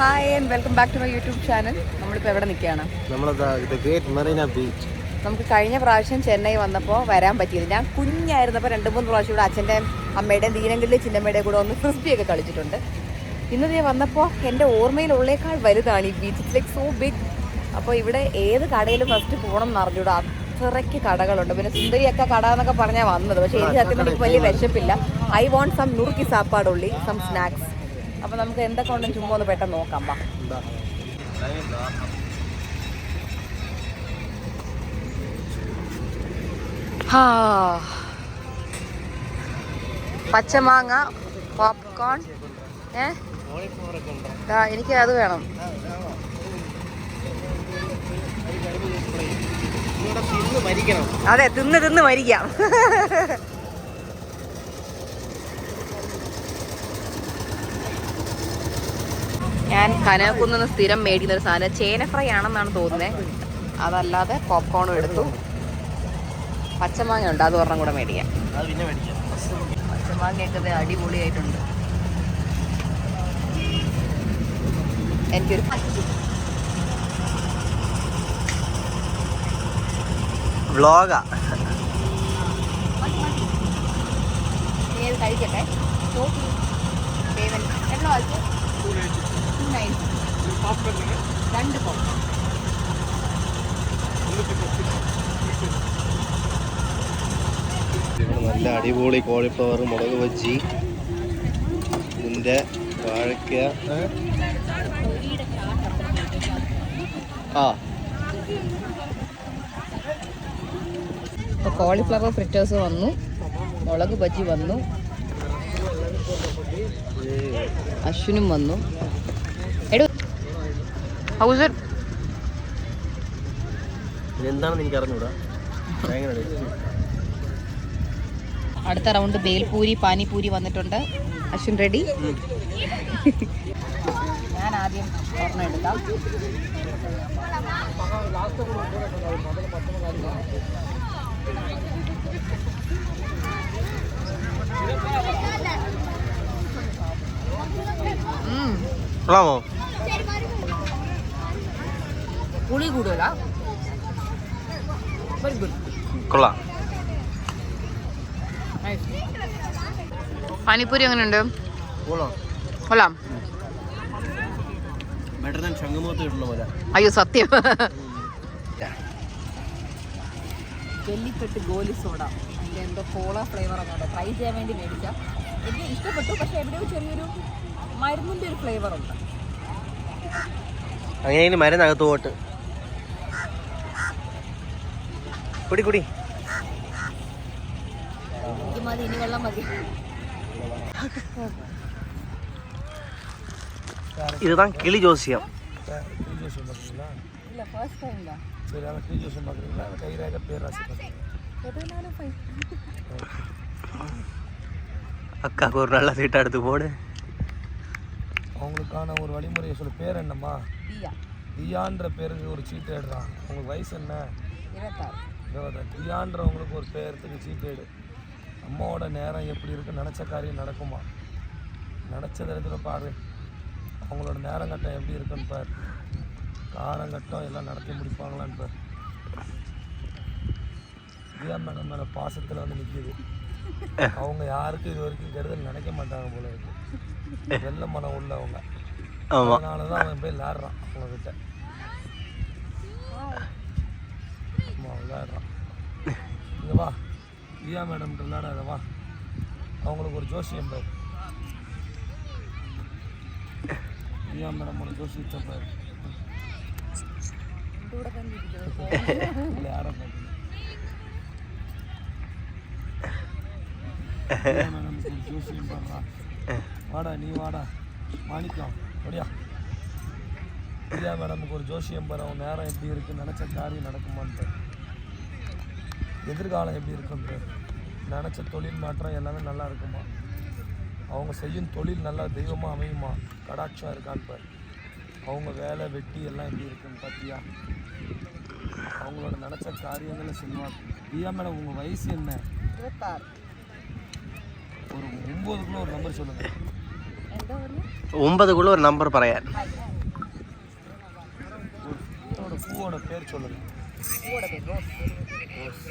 Hi and welcome back to my YouTube channel. നമ്മളിപ്പോൾ എവിടെ നിൽക്കുകയാണ്? നമുക്ക് കഴിഞ്ഞ പ്രാവശ്യം ചെന്നൈ വന്നപ്പോൾ വരാൻ പറ്റിയത്, ഞാൻ കുഞ്ഞായിരുന്നപ്പോൾ 2-3 പ്രാവശ്യം ഇവിടെ അച്ഛൻ്റെയും അമ്മയുടെയും ദീനങ്കലിലെ ചിന്നമ്മയുടെയും കൂടെ ഒന്ന് ഫ്രിസ്ബിയൊക്കെ കളിച്ചിട്ടുണ്ട്. ഇന്ന് ഞാൻ വന്നപ്പോൾ എൻ്റെ ഓർമ്മയിലുള്ളേക്കാൾ വലുതാണ് ഈ beach. It's like so big. അപ്പോൾ ഇവിടെ ഏത് കടയിലും ഫസ്റ്റ് പോകണം എന്ന് അറിഞ്ഞൂടാ, അത്രയ്ക്ക് കടകളുണ്ട്. പിന്നെ സുന്ദരിയൊക്കെ കട എന്നൊക്കെ പറഞ്ഞാൽ വന്നത്, പക്ഷേ എനിക്ക് സത്യം എനിക്ക് വലിയ വിശപ്പില്ല. ഐ വോണ്ട് സം നുറുക്കി സാപ്പാടുള്ളി, സം സ്നാക്സ്. അപ്പോൾ നമുക്ക് എന്തൊക്കെ ഉണ്ടെന്ന് ചുമ്മാ ഒന്ന് പെട്ടെന്ന് നോക്കാം. പച്ചമാങ്ങ, പോപ്കോൺ, എനിക്ക് അത് വേണം. അതെ, തിന്ന് മരിക്കാം. ഞാൻ കനകുന്നിന്ന് സ്ഥിരം മേടിക്കുന്ന ഒരു സാധനം ചേന ഫ്രൈ ആണെന്നാണ് തോന്നുന്നത്. അതല്ലാതെ പോപ്കോണും എടുത്തു. പച്ചമാങ്ങ ഉണ്ട്, അത് ഒരെണ്ണം കൂടെ മേടിക്കാം. പച്ചമാങ്ങയൊക്കെ അടിപൊളിയായിട്ടുണ്ട്. എനിക്കൊരു വ്ലോഗാ കഴിക്കട്ടെ. നല്ല അടിപൊളി കോളിഫ്ലവർ, മുളക് ബജ്ജി, ഇതിൻ്റെ വാഴക്ക. ഇപ്പോൾ കോളിഫ്ലവർ ഫ്രിറ്റേഴ്സ് വന്നു, മുളക് ബജ്ജി വന്നു, അശ്വിനും വന്നു. എന്താണെന്ന് എനിക്ക് അറിഞ്ഞൂടാ. അടുത്ത റൗണ്ട് ബേൽപൂരി, പാനിപൂരി വന്നിട്ടുണ്ട്. അശ്വിൻ റെഡി? ഞാൻ ആദ്യം ഒരെണ്ണം എടുക്കാം. കൊള്ളാമോ? പുളി കൂടുതല, കൊള്ളാം. പാനിപ്പൂരി എങ്ങനെയുണ്ട്? കൊള്ളാം. അയ്യോ സത്യം. ജെല്ലിക്കെട്ട് ഗോലി സോഡ, അതിൻ്റെ എന്തോ കോള ഫ്ലേവർ അങ്ങോട്ട് ട്രൈ ചെയ്യാൻ വേണ്ടി മേടിക്കാം. എനിക്ക് ഇഷ്ടപ്പെട്ടു, പക്ഷെ എവിടെയോ ചെറിയൊരു മരുന്നിൻ്റെ ഒരു ഫ്ലേവർ ഉണ്ട്. അങ്ങനെ മരുന്നകത്ത് പോട്ട് കുടി എനിക്ക് മതി, ഇനി വെള്ളം മതി. இதுதான் கிளி ஜோசியம். இல்ல ஃபர்ஸ்ட் டைம் தான். சரி, அவன் கிளி ஜோசியம் பார்க்குறீங்களா? அவன் கைராக பேர் ராசி எதனாலும் ஃபைன். அக்காவுக்கு ஒரு நல்ல சீட்டை எடுத்து போடு. அவங்களுக்கான ஒரு வழிமுறையை சொல்ல. பேர் என்னம்மா? தியா. தியான்ற பேருக்கு ஒரு சீட்டு எடுறான். உங்களுக்கு வயசு என்ன? 26. தியான்றவங்களுக்கு ஒரு பேருக்கு சீட்டு எடு. அம்மாவோட நேரம் எப்படி இருக்குது, நினச்ச காரியம் நடக்குமா? நினச்ச இடத்துல பாரு. அவங்களோட நேரங்கட்டம் எப்படி இருக்குன்னு பார். காலங்கட்டம் எல்லாம் நடத்தி முடிப்பாங்களான்னு பார். தியா மேடம் மேலே பாசத்தில் வந்து நிற்கிது. அவங்க யாருக்கும் இது வரைக்கும் கெடுதல் நினைக்க மாட்டாங்க போல இருக்கு. வெள்ள மனம் உள்ளவங்க. அதனால தான் அவன் போய் விளையாடுறான் அவங்கக்கிட்ட. ஆமாம், விளையாடுறான். இங்கே வா, தியா மேடம் விளையாடாத வா. அவங்களுக்கு ஒரு ஜோசியம் பாரு. தியா மேடம் ஒரு ஜோசியத்தை பாரு. இல்லை யாரை பார்க்கணும். தியா மேடமுக்கு ஒரு ஜோசியம் பாடுறா. வாடா நீ வாடா மாணிக்கம் அப்படியா. தியா மேடமுக்கு ஒரு ஜோசியம் பாரு. அவன் நேரம் எப்படி இருக்குது, நினச்ச காரியம் நடக்குமான்ட்டு. எதிர்காலம் எப்படி இருக்குன்ற, நினச்ச தொழில் மாற்றம் எல்லாமே நல்லா இருக்குமா. அவங்க செய்யும் தொழில் நல்லா தெய்வமாக அமையுமா, கடாட்சம் இருக்கான்னு பாரு. அவங்க வேலை வெட்டி எல்லாம் எப்படி இருக்குன்னு பார்த்தியா. அவங்களோட நினச்ச காரியங்களை செய்வாங்க. தியா மேடம் உங்கள் வயசு என்ன? 26. ஒரு 9க்குள்ள ஒரு நம்பர் சொல்லுங்கள். 9க்குள்ள ஒரு நம்பர் പറയാൻ. பூவோட பேர் சொல்லுங்க. பூவோட பேர் ரோஸ்.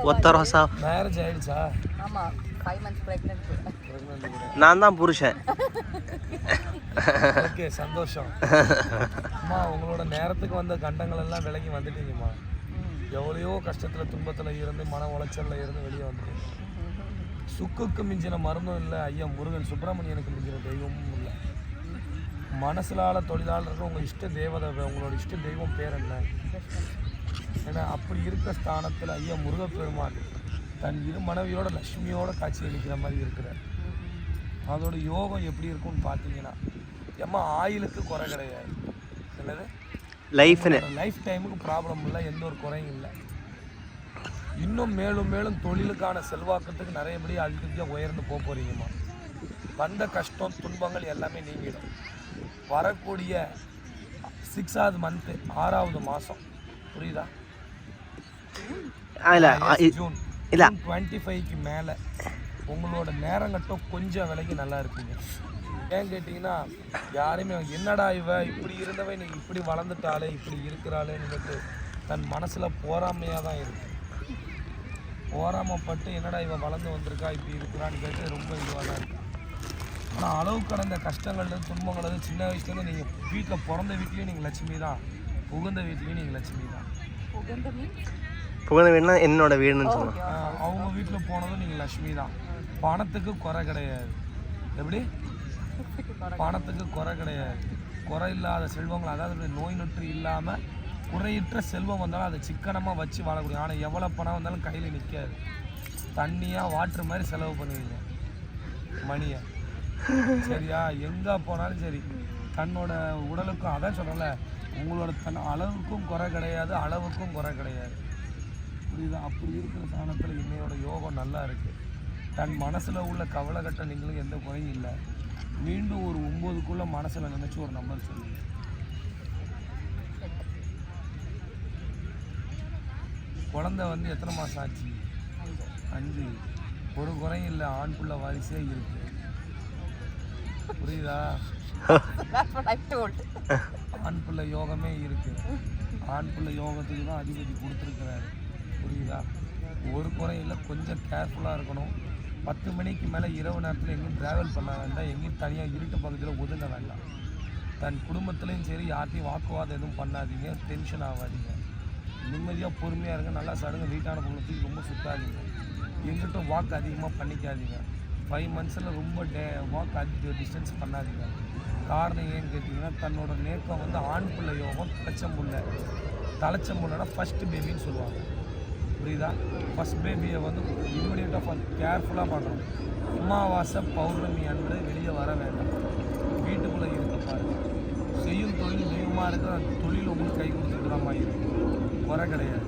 ஒத்த ரோசா. மேரேஜ் ஆயிடுச்சா? ஆமா 5 months pregnant. நான் தான் புருஷன். ஓகே, சந்தோஷம். அம்மா உங்களோட நேரத்துக்கு வந்த கண்டங்கள் எல்லாம் விலகி வந்துட்டீங்கம்மா. எவ்வளையோ கஷ்டத்தில் துன்பத்தில் இருந்து மன உளைச்சலில் இருந்து வெளியே வந்துட்டீங்க. சுக்குக்கு மிஞ்சின மருந்தும் இல்லை, ஐயா முருகன் சுப்பிரமணியனுக்கு மிஞ்சின தெய்வமும் இல்லை. மனசிலால தொழிலாளர்கள் உங்கள் இஷ்ட தேவதை, உங்களோட இஷ்ட தெய்வம் பேர் என்ன? ஏன்னா அப்படி இருக்க ஸ்தானத்தில் ஐயா முருகப்பெருமான் தன் இரு மனைவியோட லட்சுமியோட காட்சி அளிக்கிற மாதிரி இருக்கிறார். அதோட யோகம் எப்படி இருக்கும்னு பார்த்தீங்கன்னா, ஏம்மா ஆயிலுக்கு குறை கிடையாது. என்னது லைஃப் டைமுக்கு ப்ராப்ளம் இல்லை, எந்த ஒரு குறையும் இல்லை. இன்னும் மேலும் மேலும் தொழிலுக்கான செல்வாக்கத்துக்கு நிறையபடி அழுத்தியாக உயர்ந்து போக போகிறீங்கம்மா. வந்த கஷ்டம் துன்பங்கள் எல்லாமே நீங்கிடும். வரக்கூடிய 6வது மந்த்து 6வது மாதம், புரியுதா? ஜூன் 25க்கு மேலே உங்களோட நேரங்கட்டம் கொஞ்சம் விலைக்கு நல்லா இருப்பீங்க. ஏன் கேட்டிங்கன்னா, யாருமே என்னடா இவ இப்படி இருந்தவ நீ இப்படி வளர்ந்துட்டாலே இப்படி இருக்கிறாளேன்னு தன் மனசில் போராமையாக தான் இருக்கு. போராமப்பட்டு என்னடா இவ வளர்ந்து வந்திருக்கா இப்படி இருக்கிறான்னு கேட்டு ரொம்ப இதுவாக தான் இருக்கு. ஆனால் அளவு கடந்த கஷ்டங்கள் துன்பங்கள் சின்ன வயசுலேருந்து நீங்கள் வீட்டில் பிறந்த வீட்லேயும் நீங்கள் லட்சுமி தான், புகுந்த வீட்லேயும் நீங்கள் லட்சுமி தான். புகுந்த வீடுனா என்னோட வீடுன்னு சொல்லுவாங்க. அவங்க வீட்டில் போனதும் நீங்கள் லட்சுமி தான். பணத்துக்கு குறை கிடையாது. எப்படி? பணத்துக்கு குறை கிடையாது. குறை இல்லாத செல்வங்கள், அதாவது நோய் நொற்று இல்லாமல் குறையற்ற செல்வம் வந்தாலும் அதை சிக்கனமாக வச்சு வாழக்கூடிய. ஆனால் எவ்வளோ பணம் வந்தாலும் கையில் நிற்காது. தண்ணியாக வாட்ரு மாதிரி செலவு பண்ணுவீங்க மணியை. சரியா? எங்கே போனாலும் சரி தன்னோட உடலுக்கும், அதான் சொல்கிறேன்ல, உங்களோட தன் அளவுக்கும் குறை கிடையாது, அளவுக்கும் குறை கிடையாது. புரியுதா? அப்படி இருக்கிற ஸ்தானத்தில் இன்னையோட யோகம் நல்லா இருக்குது. தன் மனசில் உள்ள கவலை கட்ட நீங்களும் எந்த குறையும் இல்லை. மீண்டும் ஒரு 9க்குள்ளே மனசில் நினச்சி ஒரு நம்பர் சொல்லுங்க. குழந்தை வந்து எத்தனை மாதம் ஆச்சு? 5. ஒரு குறையும் இல்லை, ஆண் புள்ள வாரிசே இருக்கு. புரியுதா? ஆண் புள்ள யோகமே இருக்கு. ஆண் புள்ள யோகத்துக்கு தான் அதிபதி கொடுத்துருக்கிறாரு. புரியுதா? ஒரு குறையும் இல்லை. கொஞ்சம் கேர்ஃபுல்லாக இருக்கணும். 10 மணிக்கு மேலே இரவு நேரத்தில் எங்கேயும் ட்ராவல் பண்ண வேண்டாம். எங்கேயும் தனியாக இருட்டு பகுதியில் ஒதுங்க வேண்டாம். தன் குடும்பத்துலேயும் சரி யார்ட்டையும் வாக்குவாதம் எதுவும் பண்ணாதீங்க. டென்ஷன் ஆகாதீங்க. நிம்மதியாக பொறுமையாக இருங்க. நல்லா சடுங்க. வீட்டான பொருளத்துக்கு ரொம்ப சுத்தாதீங்க. எங்கிட்டும் வாக்கு அதிகமாக பண்ணிக்காதீங்க. 5 மந்த்ஸில் ரொம்ப வாக் அதிக டிஸ்டன்ஸ் பண்ணாதீங்க. காரணம் ஏன்னு கேட்டிங்கன்னா, தன்னோட நேக்கம் வந்து ஆண் பிள்ளை யோகம், தலைச்சம்புள்ளனா ஃபஸ்ட்டு பேபின்னு சொல்லுவாங்க. புரியுதா? ஃபஸ்ட் பேபியை வந்து இம்மிடியேட்டாக கேர்ஃபுல்லாக பார்க்கணும். அமாவாசை பௌர்ணமி அன்று வெளியே வர வேண்டாம். வீட்டுக்குள்ளே இருக்க பாருங்க. செய்யும் தொழில் தெய்வமாக இருக்கிற அந்த தொழில் உங்களுக்கு கை கொடுத்துக்கிறமா இருக்கும். குறை கிடையாது.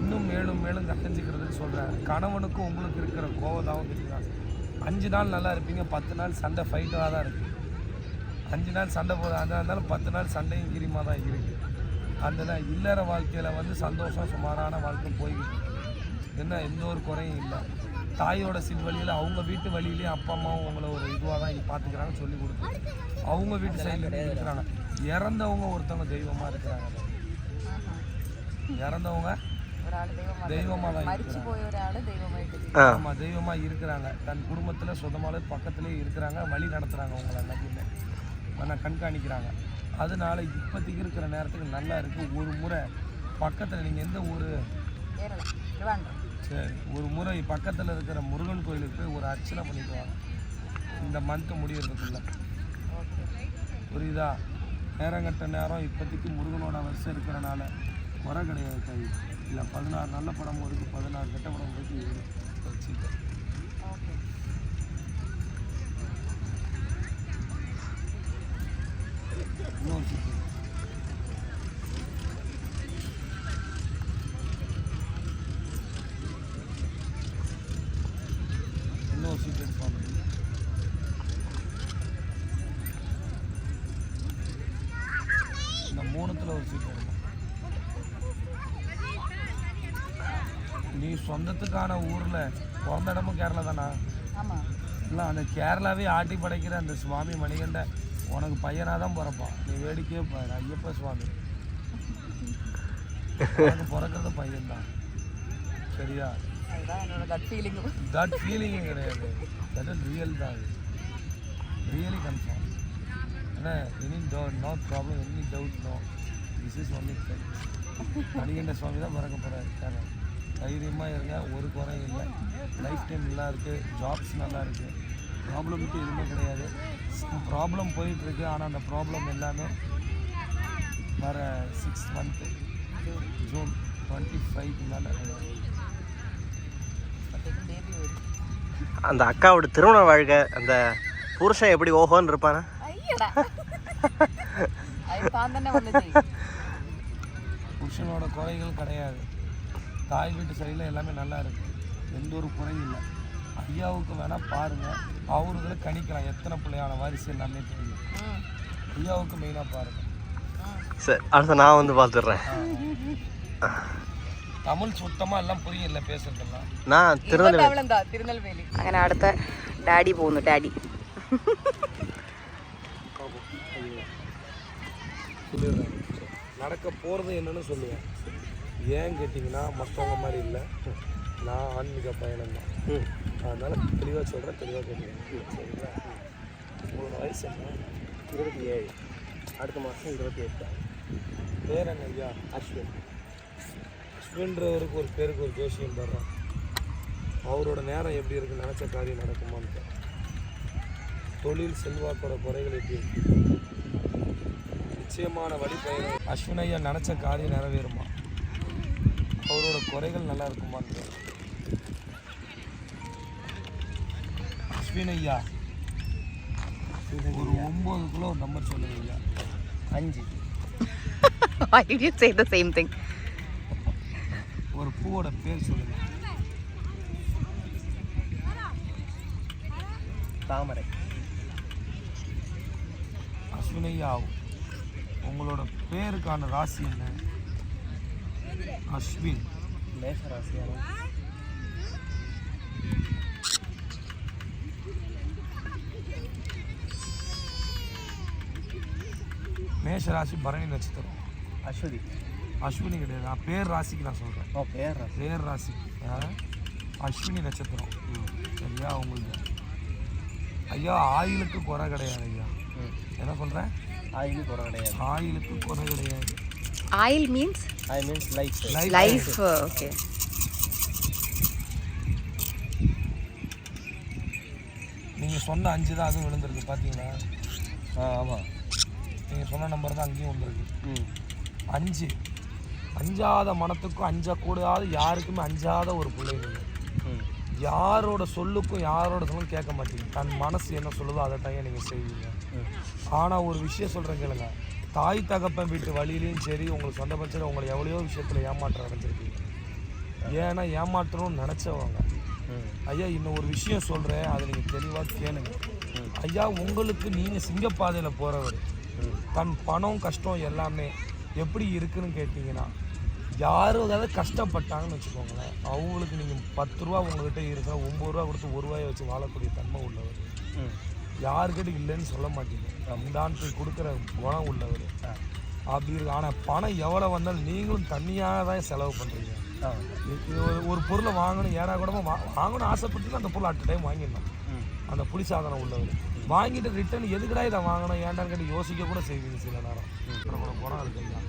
இன்னும் மேலும் மேலும் கட்டஞ்சிக்கிறதுன்னு சொல்கிறேன். கணவனுக்கும் உங்களுக்கு இருக்கிற கோவதாகவும் தெரியுதா? 5 நாள் நல்லா இருப்பீங்க, 10 நாள் சண்டை ஃபைட்டாக தான் இருக்குது. 5 நாள் சண்டை போதும், அதனால இருந்தாலும் 10 நாள் சண்டையும் கிரிமாக தான் இருக்குது. அந்த இல்லற வாழ்க்கையில் வந்து சந்தோஷம் சுமாரான வாழ்க்கை போய்கிட்டு என்ன, எந்த ஒரு குறையும் இல்லை. தாயோட வழியில் அவங்க வீட்டு வழியிலேயே அப்பா அம்மாவும் உங்களை ஒரு இதுவாக தான் பார்த்துக்கிறாங்க, சொல்லி கொடுத்து அவங்க வீட்டு சைடில் இருக்கிறாங்க. இறந்தவங்க ஒருத்தவங்க தெய்வமாக இருக்கிறாங்க. இறந்தவங்க தெய்வமாக தான் இருக்கிறாங்க. ஆமாம், தெய்வமாக இருக்கிறாங்க. தன் குடும்பத்தில் சொந்தமாக பக்கத்துலேயே இருக்கிறாங்க, வழி நடத்துகிறாங்க. உங்களை எல்லாத்தையுமே நான் கண்காணிக்கிறாங்க. அதனால இப்போதைக்கு இருக்கிற நேரத்துக்கு நல்லா இருக்குது. ஒரு முறை பக்கத்தில் நீங்கள் எந்த ஊர்? சரி, ஒரு முறை பக்கத்தில் இருக்கிற முருகன் கோயிலுக்கு போய் ஒரு அர்ச்சனை பண்ணிட்டு வாங்க இந்த மந்த்து முடியறதுக்குள்ள. புரியுதா? நேரங்கட்ட நேரம் இப்போதைக்கு முருகனோட வருஷம் இருக்கிறனால குறை கிடையாது. கை இல்லை 16 நல்ல படமும் இருக்குது, 16 கெட்ட படம் இருக்குது. வச்சுக்க இன்னொரு சீட்டு எடுப்பாங்க. இந்த 3த்தில் ஒரு சீட் எடுப்பாங்க. நீ சொந்தத்துக்கான ஊரில் பிறந்த இடமும் கேரளா தானா? இல்லை, அந்த கேரளாவே ஆட்டி படைக்கிற அந்த சுவாமி மணிகண்ட உனக்கு பையனாக தான் பிறப்பான். நீ வேடிக்கையே பாரு. ஐயப்ப சுவாமி உனக்கு பிறக்கிறது பையன்தான். சரியா? அதுதான் என்னோட கட் ஃபீலிங். தட் ஃபீலிங்கும் கிடையாது, தட் இஸ் ரியல் தான். அது ரியலி கன்ஃபார்ம். ஏன்னா any no problem, any doubt no, this is only fact. Manikanda Swami தான் பிறக்க போகிறாரு. தைரியமாக இருங்க, ஒரு குறையும் இல்லை. லைஃப் டைம் நல்லா இருக்குது, ஜாப்ஸ் நல்லா இருக்குது, ப்ராப்ளம்க்கு எதுவுமே கிடையாது. ப்ராப்ளம் போயிட்டுருக்கு, ஆனால் அந்த ப்ராப்ளம் எல்லாமே வர 6 மந்த்து ஜூன் 25க்கு மேலே. அந்த அக்காவோட திருமண வாழ்க்கை, அந்த புருஷன் எப்படி ஓஹோன்னு இருப்பானா? புருஷனோட குறைகள் கிடையாது. தாய் வீட்டு சைடில் எல்லாமே நல்லா இருக்குது, எந்த ஒரு குறையும் இல்லை. ஐயாவுக்கு வேணால் பாருங்கள், அவருக்குள்ள கணிக்கலாம் எத்தனை பிள்ளையான வாரிசு எல்லாமே தெரியும். ஐயாவுக்கு மெயினாக பாருங்கள். சரி, அடுத்த நான் வந்து பார்த்துடுறேன். தமிழ் சுத்தமாக எல்லாம் புரியல பேசுறதெல்லாம். நான் திருநெல்வேலி. അങ്ങനെ അടുത്ത ഡാഡി പോകുന്നു. ഡാഡി சொல்லிடுறேன். நடக்க போகிறது என்னன்னு சொல்லுவேன். ஏன் கேட்டிங்கன்னா மற்றவங்க மாதிரி இல்லை, நான் ஆன்மீக பயணம் தான். அதனால் தெளிவாக சொல்கிறேன், தெளிவாக கேட்டுக்கிறேன். சரிங்களா? உங்களோட வயசு என்ன? 27. அடுத்த மாதம் 28. பேர் என்ன ஐயா? அஸ்வின். அஸ்வின்றவருக்கு ஒரு பேருக்கு ஒரு ஜோசியம் தர்றேன். அவரோட நேரம் எப்படி இருக்குன்னு நினச்ச காரியம் நடக்குமான்னு. தொழில் செல்வாக்கோட குறைகள் எப்படி இருக்கு? நிச்சயமான வழிபயணம். அஸ்வின் ஐயா நினச்ச காரியம் நிறைவேறுமா? அவரோட குறைகள் நல்லா இருக்குமான்னு. அஸ்வின் ஐயா ஒரு 9 கிலோ ஒரு நம்பர் சொல்லுங்க ஐயா. 5. Why did you say the same thing? ஒரு பூவோட பேர் சொல்லுங்க. தாமரை. அஸ்வின் ஐயா, உங்களோட பேருக்கான ராசி என்ன? அஸ்வின். மேஷ ராசியான மேஷ ராசி, பரணி நட்சத்திரம். அஸ்வினி. அஸ்வினி கிடையாது, நான் பேர் ராசிக்கு நான் சொல்கிறேன். பேர் ராசி அஸ்வினி நட்சத்திரம். சரியா? உங்களுக்கு ஐயா ஆயிலுக்கு குறை கிடையாது ஐயா. என்ன சொல்கிறேன்? ஆயிலுக்கு குறை கிடையாது. ஆயிலுக்கு குறை கிடையாது. Oil means? I means life. Life. Okay. நீங்கள் சொன்ன 5 தான் அதுவும் விழுந்திருக்கு பார்த்தீங்களா? ஆமாம், நீங்கள் சொன்ன நம்பர் தான் அங்கேயும் வந்துருக்கு. 5. அஞ்சாத மனத்துக்கும் அஞ்சக்கூடாது, யாருக்குமே அஞ்சாத ஒரு பிள்ளைங்க. யாரோட சொல்லுக்கும் யாரோட சொல்லும் கேட்க மாட்டீங்க. தன் மனசு என்ன சொல்லுதோ அதை தான் நீங்கள் செய்வீங்க. ஆனால் ஒரு விஷயம் சொல்கிறேன் கேளுங்க, தாய் தகப்பன் வீட்டு வழியிலையும் சரி, உங்களுக்கு சொந்த பட்சத்தில் உங்களை எவ்வளையோ விஷயத்தில் ஏமாற்றம் அடைஞ்சிருக்கீங்க. ஏன்னா ஏமாற்றணும்னு நினச்சவங்க. ஐயா இன்னும் ஒரு விஷயம் சொல்கிறேன், அதை நீங்கள் தெளிவாக கேளுங்க. ஐயா உங்களுக்கு நீங்கள் சிங்கப்பாதையில் போகிறவர், தன் பணம் கஷ்டம் எல்லாமே எப்படி இருக்குன்னு கேட்டிங்கன்னா, யாரும் ஏதாவது கஷ்டப்பட்டாங்கன்னு வச்சுக்கோங்களேன், அவங்களுக்கு நீங்கள் 10 ரூபா உங்கள்கிட்ட இருக்கா 9 ரூபா கொடுத்து 1 ரூபாயை வச்சு வாழக்கூடிய தன்மை உள்ளவர். யாருக்கிட்ட இல்லைன்னு சொல்ல மாட்டீங்க, ரம்தான் போய் கொடுக்குற குணம் உள்ளவர் அப்படி இருக்கு. ஆனால் பணம் எவ்வளோ வந்தாலும் நீங்களும் தனியாக தான் செலவு பண்ணுறீங்க. ஒரு பொருளை வாங்கணும், ஏடா கூட வாங்கணும் ஆசைப்பட்டு அந்த பொருளை அட் டைம் வாங்கிடணும். அந்த புளி சாதனம் உள்ளவர் வாங்கிட்டு ரிட்டர்ன் எதுக்கடா இதை வாங்கணும் ஏன்டான்னு கேட்டு யோசிக்க கூட செய்வீங்க சில நேரம். குணம் இருக்கு ஐயா.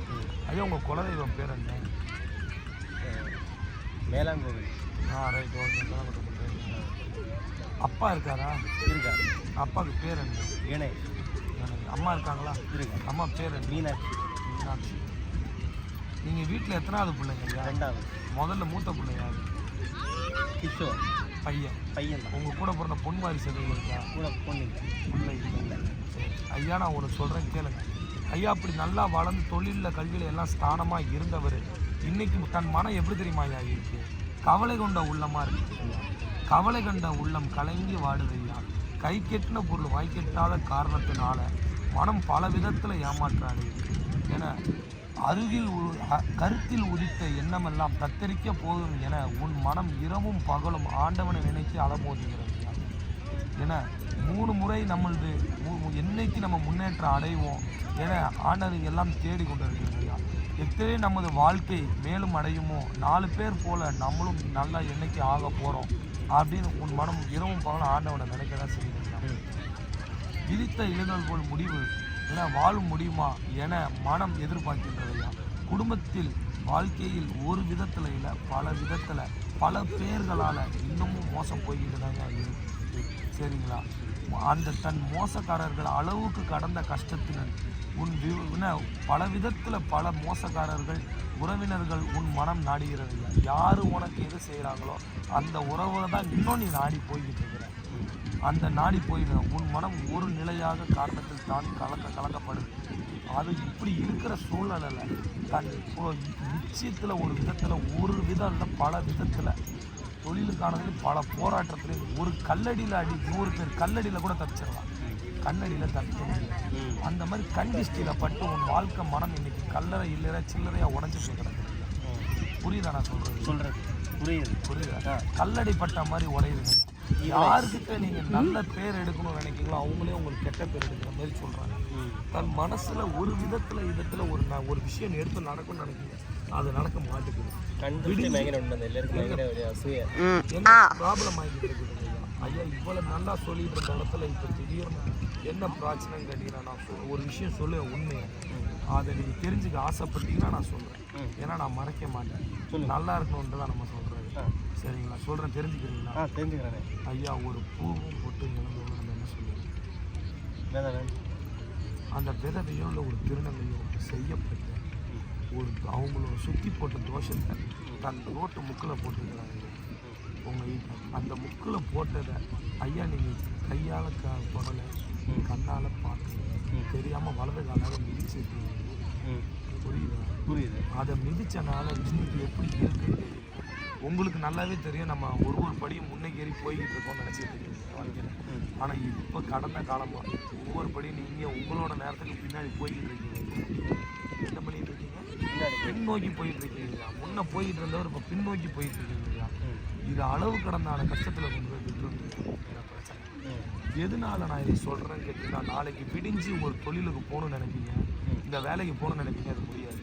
ஐயா உங்கள் குலதெய்வம் பேர் என்ன? மேலாங்கோவில். Right, okay. அப்பா இருக்காரா? இருக்காரு. அப்பாவுக்கு பேர் என்ன? கணேஷ். அம்மா இருக்காங்களா? இருக்கு. அம்மா பேர் என்ன? மீனாட்சி. மீனாட்சி. நீங்கள் வீட்டில் எத்தனாவது பிள்ளைங்க? 2வது. முதல்ல மூத்த பிள்ளை யாரு? கிஷோர். பையன். உங்கள் கூட பிறந்த பொன் மாதிரி செதுகள் இருக்கா? கூட பொண்ணு பிள்ளை இல்லை. ஐயா நான் ஒன்று சொல்கிறேன் கேளுங்க. ஐயா அப்படி நல்லா வளர்ந்து தொழிலில் கல்வியில் எல்லாம் ஸ்தானமாக இருந்தவர் இன்றைக்கி தன் மனம் எப்படி தெரியுமா ஐயா இருக்கு? கவலை கொண்ட உள்ளமாக இருக்குது. கவலை கண்ட உள்ளம் கலங்கி வாடுது ஐயா. கை கெட்டின பொருள் வாய்க்கெட்டாத காரணத்தினால மனம் பல விதத்தில் ஏமாற்றாது. என கருத்தில் உதித்த எண்ணமெல்லாம் தத்தரிக்க போதும் என உன் மனம் இரவும் பகலும் ஆண்டவனை நினைத்து அலமோதுகிறது. ஏன்னா 3 முறை நம்மளது என்னைக்கு நம்ம முன்னேற்றம் அடைவோம் ஏன்னா ஆண்டவர் எல்லாம் தேடி கொண்டு இருக்கிறது ஐயா. எத்தனை நமது வாழ்க்கை மேலும் அடையுமோ 4 பேர் போல நம்மளும் நல்லா என்னைக்கு ஆக போகிறோம் அப்படின்னு உன் மனம் இரவும் பகலும் ஆண்டவனை நினைக்க தான் செய்யுங்க. விதித்த இழுதல் போல் முடிவு என வாழ முடியுமா என மனம் எதிர்பார்க்கின்றதையா. குடும்பத்தில் வாழ்க்கையில் ஒரு விதத்தில் இல்லை பல விதத்தில் பல பேர்களால் இன்னமும் மோசம் போய்கிட்டு தாங்க இருக்கு. சரிங்களா, அந்த தன் மோசக்காரர்கள் அளவுக்கு கடந்த கஷ்டத்தினர் உன் பல விதத்தில் பல மோசக்காரர்கள் உறவினர்கள் உன் மனம் நாடுகிறது. யார் உனக்கு எது செய்கிறாங்களோ அந்த உறவை தான் இன்னும் நீ நாடி போய்கிட்டு இருக்கிற. அந்த நாடி போயிடுற உன் மனம் ஒரு நிலையாக காரணத்தில் தான் கலக்கப்படுது. அது இப்படி இருக்கிற சூழ்நிலையில் தன் நிச்சயத்தில் ஒரு விதத்தில் ஒரு விதம் இல்லை பல விதத்தில் தொழிலுக்கானதில் பல போராட்டத்திலையும் ஒரு கல்லடியில் 100 பேர் கல்லடியில் கூட தப்பிச்சிடலாம், கண்ணடியில் தப்பிக்க முடியும். அந்த மாதிரி கண்டிஷ்டியில் பட்டு உன் வாழ்க்கை மனம் இன்னைக்கு கல்லறை இல்லையா சில்லறையாக உடஞ்சி போய் கிடக்குது. புரியுதா நான் சொல்கிறேன்? புரியுதா? கல்லடி பட்ட மாதிரி உடையுதுங்க. யாருக்கிட்ட நீங்கள் நல்ல பேர் எடுக்கணும்னு நினைக்கிறீங்களோ அவங்களே உங்களுக்கு கெட்ட பேர் எடுக்கிற மாதிரி சொல்கிறாங்க. தன் மனசில் ஒரு விதத்தில் ஒரு விஷயம் எடுத்து நடக்கும்னு நினைக்கிறீங்க, அது நடக்க மாட்டேங்குது. என்ன ப்ராப்ளம் ஆகிட்டு இருக்குது ஐயா. இவ்வளோ நல்லா சொல்லிட்டு இருந்த இடத்துல இப்போ திடீர்னு என்ன பிரச்சனைன்னு கேட்டீங்கன்னா நான் ஒரு விஷயம் சொல்லுவேன் உண்மையை. அதை நீங்கள் தெரிஞ்சுக்க ஆசைப்பட்டீங்கன்னா நான் சொல்கிறேன். ஏன்னா நான் மறைக்க மாட்டேன். நல்லா இருக்கணுன்ட்டு தான் நம்ம சொல்கிறோம். சரிங்களா, சொல்கிறேன், தெரிஞ்சுக்கிறீங்களா? தெரிஞ்சுக்கிறேன் ஐயா. ஒரு பூவும் போட்டு இழந்தோன்னு நம்ம என்ன சொல்லுவோம்? அந்த விதவையோ இல்லை ஒரு திருநங்கையோ செய்யப்பட்ட ஒரு அவங்களோட சுற்றி போட்ட தோஷத்தை தன் ரோட்டு முக்கில் போட்டுக்கிறாங்க. உங்கள் வீட்டில் அந்த முக்கில் போட்டதை ஐயா நீங்கள் கையால் தொடலை கண்ணால் பார்த்து தெரியாமல் வலது காலால் மிதிச்சிருக்கீங்க. புரியுது? அதை மிதிச்சனால இன்னைக்கு எப்படி இருக்குன்னு தெரியும். உங்களுக்கு நல்லாவே தெரியும். நம்ம ஒரு படியும் முன்னேறி ஏறி போய்கிட்டு இருக்கோம்னு நினச்சிட்டு இருக்கீங்க வாழ்க்கையில். ஆனால் இப்போ கடந்த காலமாக ஒவ்வொரு படியும் நீங்கள் உங்களோட நேரத்துக்கு பின்னாடி போய்கிட்டு இருக்கீங்க. என்ன பண்ணிட்டு இருக்கீங்க? பின்னோக்கி போயிட்டு இருக்கீங்களா? முன்னே போயிட்டு இருந்தவர் இப்போ பின்னோக்கி போயிட்டு இருக்கீங்களா? இது அளவு கடந்தான கஷ்டத்தில் கொண்டு போய் விட்டுருந்துருக்கோம். பிரச்சனை எதனால நான் இதை சொல்கிறேன்னு கேட்டீங்கன்னா, நாளைக்கு விடிஞ்சு ஒரு தொழிலுக்கு போகணும்னு நினைப்பீங்க, இந்த வேலைக்கு போகணும்னு நினைப்பீங்க, அது முடியாது.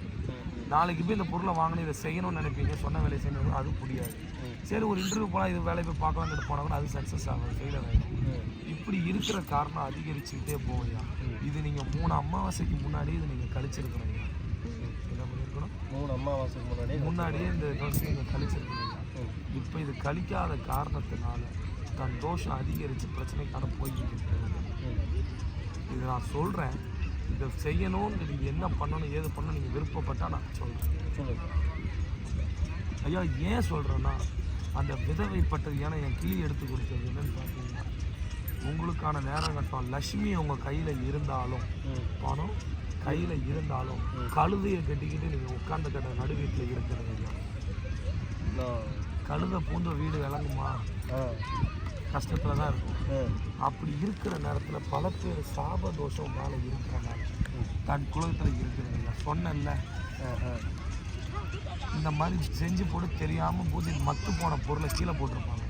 நாளைக்கு போய் இந்த பொருளை வாங்கணும், இதை செய்யணும்னு நினைப்பீங்க, சொன்ன வேலையை செய்யணும், அது முடியாது. சரி, ஒரு இன்டர்வியூ போனால் இது வேலையை போய் பார்க்கலான்னு போனாங்கன்னா அது சக்ஸஸ் ஆகும், ஃபெயிலியர் ஆகிடும். இப்படி இருக்கிற காரணம் அதிகரிச்சுக்கிட்டே போவையா. இது நீங்கள் 3 அமாவாசைக்கு முன்னாடியே இதை நீங்கள் கழிச்சிருக்கணும். என்ன பண்ணியிருக்கணும்? 3 அமாவாசைக்கு முன்னாடியே இந்த தோசை நீங்கள் கழிச்சிருக்கணும். இப்போ இது கழிக்காத காரணத்தினால தன் தோஷம் அதிகரித்து பிரச்சனைக்கான போய்கிட்டு இருக்கிறது. இது நான் சொல்கிறேன், இதை செய்யணும்னு நீங்கள் என்ன பண்ணணும் ஏது பண்ணணும் நீங்கள் விருப்பப்பட்டால் நான் சொல்கிறேன். ஐயா ஏன் சொல்கிறேன்னா, அந்த விதவைப்பட்டது ஏன்னா என் கிளி எடுத்து கொடுத்தது என்னன்னு பார்த்தீங்கன்னா, உங்களுக்கான நேரம் கட்டம் லட்சுமி உங்கள் கையில் இருந்தாலும் பணம் கையில் இருந்தாலும் கழுதையை கட்டிக்கிட்டு நீங்கள் உட்கார்ந்து கட்ட நடு வீட்டில் இருக்கிறது. கழுதை பூந்த வீடு விளங்குமா? கஷ்டத்தில் தான் இருக்கும். அப்படி இருக்கிற நேரத்தில் பல பேர் சாப தோஷம் மேலே இருக்கிறனால தன் குலத்தில் இருக்கிறது. சொன்னல இந்த மாதிரி செஞ்சு போட்டு தெரியாமல் பூஜை மத்து போன பொருளை கீழே போட்டிருப்பாங்க,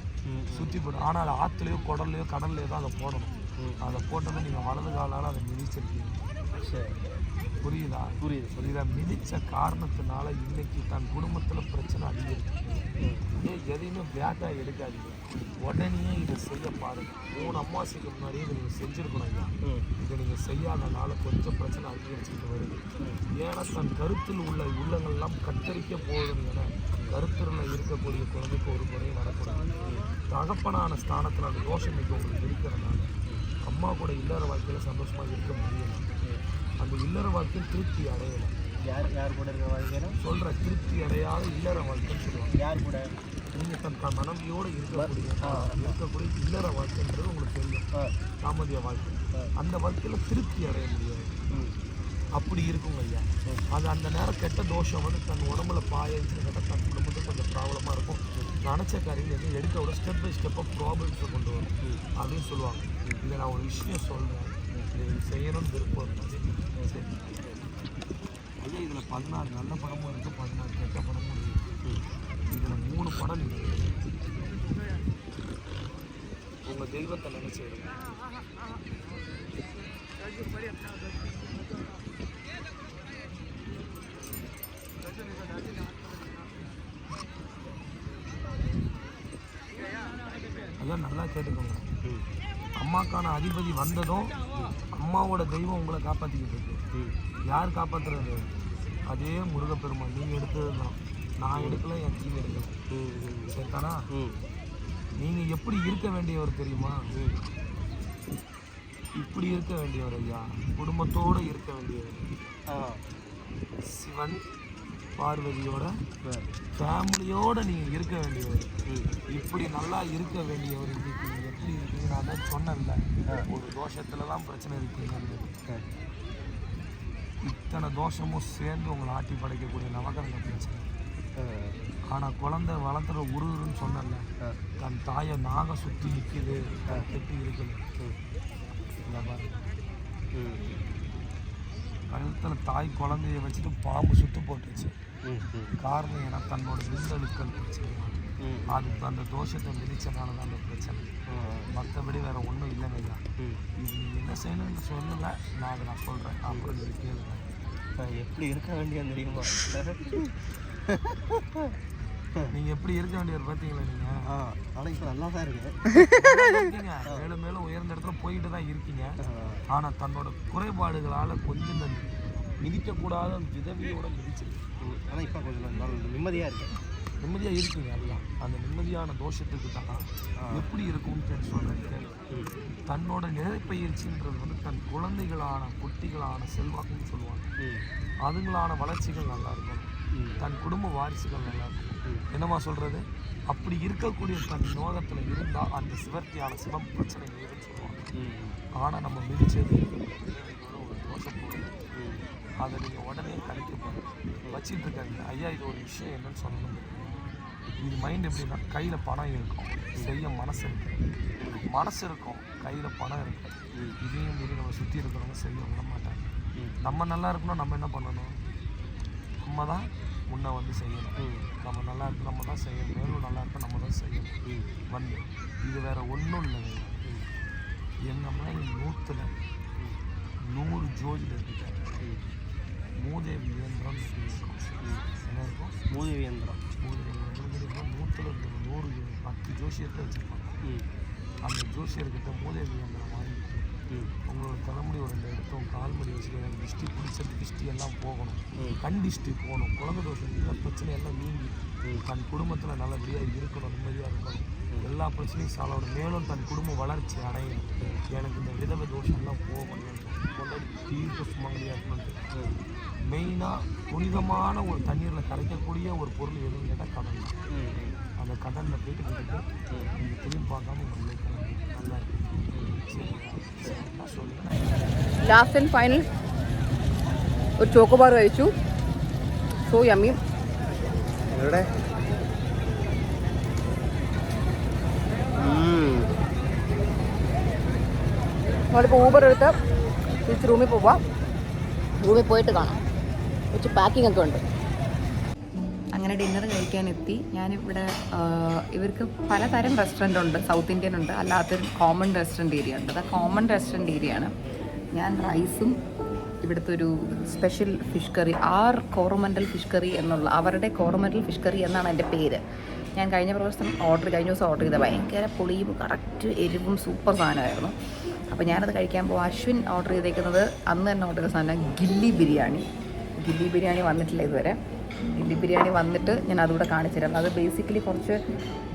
சுற்றி போட்டு. ஆனால் ஆற்றுலையோ குடல்லையோ கடல்லையோ தான் அதை போடணும். அதை போட்டதை நீங்கள் வலது காலால் அதை மிதிச்சிருக்கீங்க. புரியுதா? புரியுதா? மிதித்த காரணத்தினால இன்னைக்கு தன் குடும்பத்தில் பிரச்சனை அதிகரிக்கு. எதையுமே பேக்காக எடுக்காதீங்க, உடனே இதை செய்ய பாருங்கள். 3 அமாவாசைக்கு முன்னாடியே இதை நீங்கள் செஞ்சுருக்கணும் ஐயா. இதை நீங்கள் செய்யாதனால கொஞ்சம் பிரச்சனை அதிகரிச்சுட்டு வருது. ஏன்னா தன் கருத்தில் உள்ள உள்ளங்கள்லாம் கத்தரிக்க போகுதுன்னு என கருத்தில் இருக்கக்கூடிய குழந்தைக்கு ஒரு குறையும் வரக்கூடாது. தகப்பனான ஸ்தானத்தில் அந்த தோஷம் மிக உங்களுக்கு இருக்கிறனால அம்மா கூட இல்லற வாழ்க்கையில் சந்தோஷமாக இருக்க முடியல. அந்த இல்லற வாழ்க்கையில் திருப்தி அடையலை. யார் கூட இருக்கிற வாழ்க்கையில் சொல்கிற திருப்தி அடையாத இல்லற வாழ்க்கைன்னு சொல்லுவாங்க. யார் கூட? நீங்கள் தன் மனைவியோடு இருக்கக்கூடிய இல்லற வாழ்க்கைன்றது உங்களுக்கு தெரியும், தாமதிய வாழ்க்கை. அந்த வாழ்க்கையில் திருப்தி அடைய முடியாது. அப்படி இருக்குங்க ஐயா. அது அந்த நேரம் கெட்ட தோஷம் வந்து தன் உடம்புல பாயின்னு கேட்டால் தன் குடும்பத்துக்கு கொஞ்சம் ப்ராப்ளமாக இருக்கும். நினச்ச காரியங்கள் எதுவும் எடுக்க விட ஸ்டெப் பை ஸ்டெப்பாக ப்ராப்ளம்ஸை கொண்டு வரும் அப்படின்னு சொல்லுவாங்க. இதை நான் ஒரு விஷயம் சொல்கிறேன், இதை செய்யணும்னு விருப்பம் இருந்தது. சரி ஐயா, இதில் 16 நல்ல படமும் இருக்குது, 16 கெட்ட படமும் இருக்குது. இதில் 3 படம் நீங்கள் உங்கள் தெய்வத்தை நினச்சிடுங்க. அதான் நல்லா கேட்டுக்கோங்க. அம்மாக்கான அதிபதி வந்ததும் அம்மாவோட தெய்வம் உங்களை காப்பாற்றிக்கிட்டு இருக்கு. யார் காப்பாற்றுறது? அதே முருகப்பெருமான். நீங்கள் எடுத்தது தான், நான் எடுக்கல, என் டீம் எடுக்கல. சரிதானா? நீங்கள் எப்படி இருக்க வேண்டியவர் தெரியுமா? இப்படி இருக்க வேண்டியவர் ஐயா, குடும்பத்தோடு இருக்க வேண்டியவர். சிவன் பார்வதியோட ஃபேமிலியோடு நீங்கள் இருக்க வேண்டியவர். இப்படி நல்லா இருக்க வேண்டியவர். இன்னைக்கு நீங்கள் எப்படி இருக்கீங்க? நான் தான் சொன்னேன்ல, ஒரு தோஷத்தில் தான் பிரச்சனை இருக்குங்க. இத்தனை தோஷமும் சேர்ந்து உங்களை ஆட்டி படைக்கக்கூடிய நவகரங்க பிரச்சனை. ஆனால் குழந்தை வளர்த்துற உருன்னு சொன்னல, தன் தாயை நாக சுற்றி நிற்கிது, கெட்டி இருக்குது. கழுத்தில் தாய் குழந்தைய வச்சுட்டு பாம்பு சுட்டு போட்டுச்சு. காரணம் ஏன்னா தன்னோட விந்தணுக்கள் பிரச்சனை. அதுக்கு அந்த தோஷத்தை மிதிச்சனால தான் அந்த பிரச்சனை. மற்றபடி வேற ஒன்றும் இல்லைங்க ஐயா. இது நீங்கள் என்ன செய்யணும்னு சொல்லலை, நான் அதை நான் சொல்கிறேன். அப்புறம் நீங்கள் கேளுங்க. எப்படி இருக்க வேண்டிய தெரியுமா? நீங்கள் எப்படி இருக்க வேண்டியவர் பார்த்தீங்களா? நீங்கள் ஆனால் இப்போ நல்லா தான் இருக்கீங்க. மேலும் மேலும் உயர்ந்த இடத்துல போயிட்டு தான் இருக்கீங்க. ஆனால் தன்னோட குறைபாடுகளால் கொஞ்சம் மிதிக்கக்கூடாத விதவியோட மிதிச்சிருக்கு. ஆனால் இப்போ கொஞ்சம் நிம்மதியாக இருக்கு. நிம்மதியாக இருக்குங்க. அதுதான் அந்த நிம்மதியான தோஷத்துக்கு தான் எப்படி இருக்கும்னு சொல்கிறேன். தன்னோட நிலைப்பயிற்சின்றது வந்து தன் குழந்தைகளான குட்டிகளான செல்வாக்குன்னு சொல்லுவாங்க. அதுங்களான வளர்ச்சிகள் நல்லா இருக்கணும். தன் குடும்ப வாரிசுகள் நல்லா இருக்கும். என்னம்மா சொல்கிறது? அப்படி இருக்கக்கூடிய தன் நோகத்தில் இருந்தால் அந்த சிவர்த்தியான சிவம் பிரச்சனை இல்லைன்னு சொல்லுவாங்க. ஆனால் நம்ம மிதிச்சது ஒரு தோஷம் போகுது. அதை நீங்கள் உடனே கழிக்க வச்சுட்டு இருக்காங்க. ஐயா இது ஒரு விஷயம் என்னன்னு சொல்லணும். இது மைண்ட் எப்படின்னா, கையில் பணம் இருக்கும், செய்ய மனசு இருக்கும். மனசு இருக்கும், கையில் பணம் இருக்கும். இதையும் மீறி நம்ம சுற்றி இருக்கிறவங்க செய்ய விட மாட்டாங்க. நம்ம நல்லா இருக்கணும். நம்ம என்ன பண்ணணும்? நம்ம தான் முன்னே வந்து செய்யணும். நம்ம நல்லா இருக்கு, நம்ம தான் செய்யணும். மேலும் நல்லா இருக்கு, நம்ம தான் செய்யணும். வந்து இது வேறு ஒன்றும் இல்லைங்க. எங்கள் மாதிரி 100ல் 100 ஜோதிடர்கிட்ட மூதேவி இயந்திரம் இருக்கும். என்ன இருக்கும்? மூதேவி இயந்திரம். 100ல் 100 10 ஜோசியத்தை வச்சுருப்பாங்க. அந்த ஜோசியர்கிட்ட மூதேவி இயந்திரம் வாங்கி உங்களோட தலைமுடி ஒரு 2 எடுத்தோம், கால்முடி வச்சுக்க, டிஸ்டி பிடிச்சது டிஸ்டி எல்லாம் போகணும். கண் டிஸ்டி போகணும். குழந்தை தோஷம் எல்லா பிரச்சனையெல்லாம் நீங்கி தன் குடும்பத்தில் நல்லபடியாக இருக்கணும், நிம்மதியாக இருக்கணும். எல்லா பிரச்சனையும் சாலோட மேலும் தன் குடும்ப வளர்ச்சி அடையணும். எனக்கு இந்த விதவை தோஷம்லாம் போகணும், கொண்டாடி தீர்க்க சுமங்கலியாக இருக்கணும்ட்டு மெயினாக புனிதமான ஒரு தண்ணீரில் கரைக்கக்கூடிய ஒரு பொருள் எதுவும் கேட்டால் கடன். அந்த கடனில் போயிட்டு நீங்கள் திரும்பி பார்க்காம உங்களுக்கு நல்லா இருக்கு. ലാസ്റ്റ് ആൻഡ് ഫൈനൽ ഒരു ചോക്കോബാർ കഴിച്ചു. So yummy. എവിടെ? നമ്മളിപ്പോൾ ഊബർ എടുത്ത് തിരിച്ച് റൂമിൽ പോവാം. റൂമിൽ പോയിട്ട് കാണാം. കുറച്ച് പാക്കിംഗ് ഒക്കെ ഉണ്ട്. അങ്ങനെ ഡിന്നർ കഴിക്കാനെത്തി. ഞാനിവിടെ ഇവർക്ക് പലതരം റെസ്റ്റോറൻ്റ് ഉണ്ട്. സൗത്ത് ഇന്ത്യൻ ഉണ്ട്, അല്ലാത്തൊരു കോമൺ റെസ്റ്റോറൻറ്റ് ഏരിയ ഉണ്ട്. അത് കോമൺ റെസ്റ്റോറൻറ്റ് ഏരിയ ആണ്. ഞാൻ റൈസും ഇവിടുത്തെ ഒരു special fish curry, Coromandel fish curry എന്നുള്ള അവരുടെ കോറമൻഡൽ ഫിഷ് കറി എന്നാണ് എൻ്റെ പേര്. ഞാൻ കഴിഞ്ഞ ദിവസം ഓർഡർ ചെയ്തത് ഭയങ്കര പുളിയും കറക്റ്റ് എരിവും സൂപ്പർ സാധനമായിരുന്നു. അപ്പോൾ ഞാനത് കഴിക്കാൻ പോകും. അശ്വിൻ ഓർഡർ ചെയ്തേക്കുന്നത് അന്ന് തന്നെ ഓർഡർ ചെയ്ത സാധനം ഗില്ലി ബിരിയാണി. ഗില്ലി ബിരിയാണി വന്നിട്ടില്ല ഇതുവരെ. ഗില്ലി ബിരിയാണി വന്നിട്ട് ഞാൻ അതുകൂടെ കാണിച്ചു തരാം. അത് ബേസിക്കലി കുറച്ച്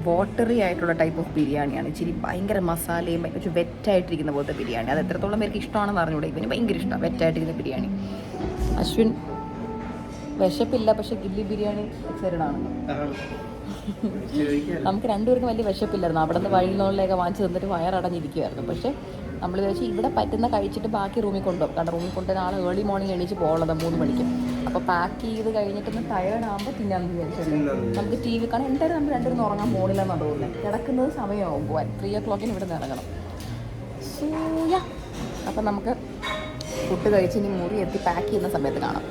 വാട്ടറി ആയിട്ടുള്ള ടൈപ്പ് ഓഫ് ബിരിയാണിയാണ്. ഇച്ചിരി ഭയങ്കര മസാലയും കുറച്ച് വെറ്റായിട്ടിരിക്കുന്ന പോലത്തെ ബിരിയാണി. അത് എത്രത്തോളം പേർക്ക് ഇഷ്ടമാണെന്ന് അറിഞ്ഞൂടെ. ഇവന് ഭയങ്കര ഇഷ്ടമാണ് വെറ്റായിട്ടിരിക്കുന്ന ബിരിയാണി. അശ്വിൻ വിശപ്പില്ല, പക്ഷേ ഗില്ലി ബിരിയാണി എക്സൈറ്റഡാണ്. നമുക്ക് രണ്ടുപേർക്കും വലിയ വിശപ്പില്ലായിരുന്നു. അവിടെ നിന്ന് വഴിയിൽ നിന്നുള്ളതൊക്കെ വാങ്ങിച്ച് തന്നിട്ട് വയറടഞ്ഞിരിക്കുമായിരുന്നു. പക്ഷേ നമ്മൾ വിചാരിച്ച് ഇവിടെ പറ്റുന്ന കഴിച്ചിട്ട് ബാക്കി റൂമിൽ കൊണ്ടുപോകും. കാരണം റൂമിൽ കൊണ്ടുപോയി നാളെ ഏർലി മോർണിംഗ് എണീച്ച് പോകുന്നത് 3 മണിക്ക്. അപ്പോൾ പാക്ക് ചെയ്ത് കഴിഞ്ഞിട്ടൊന്ന് ടയേർഡാകുമ്പോൾ തിന്നാന്ന് വിചാരിച്ചത്. നമുക്ക് ടി വി കാണാൻ എന്തായാലും നമ്മൾ രണ്ടുപേരും ഉറങ്ങാൻ പോകണില്ലെന്നാണ് തോന്നുന്നത്. കിടക്കുന്നത് സമയമാകും പോകാൻ. 3 o'clock ഇവിടെ നിന്ന് ഇറങ്ങണം. സൂയ. അപ്പം നമുക്ക് ഫുഡ് കഴിച്ച് ഇനി മുറി എത്തി പാക്ക് ചെയ്യുന്ന സമയത്ത് കാണാം.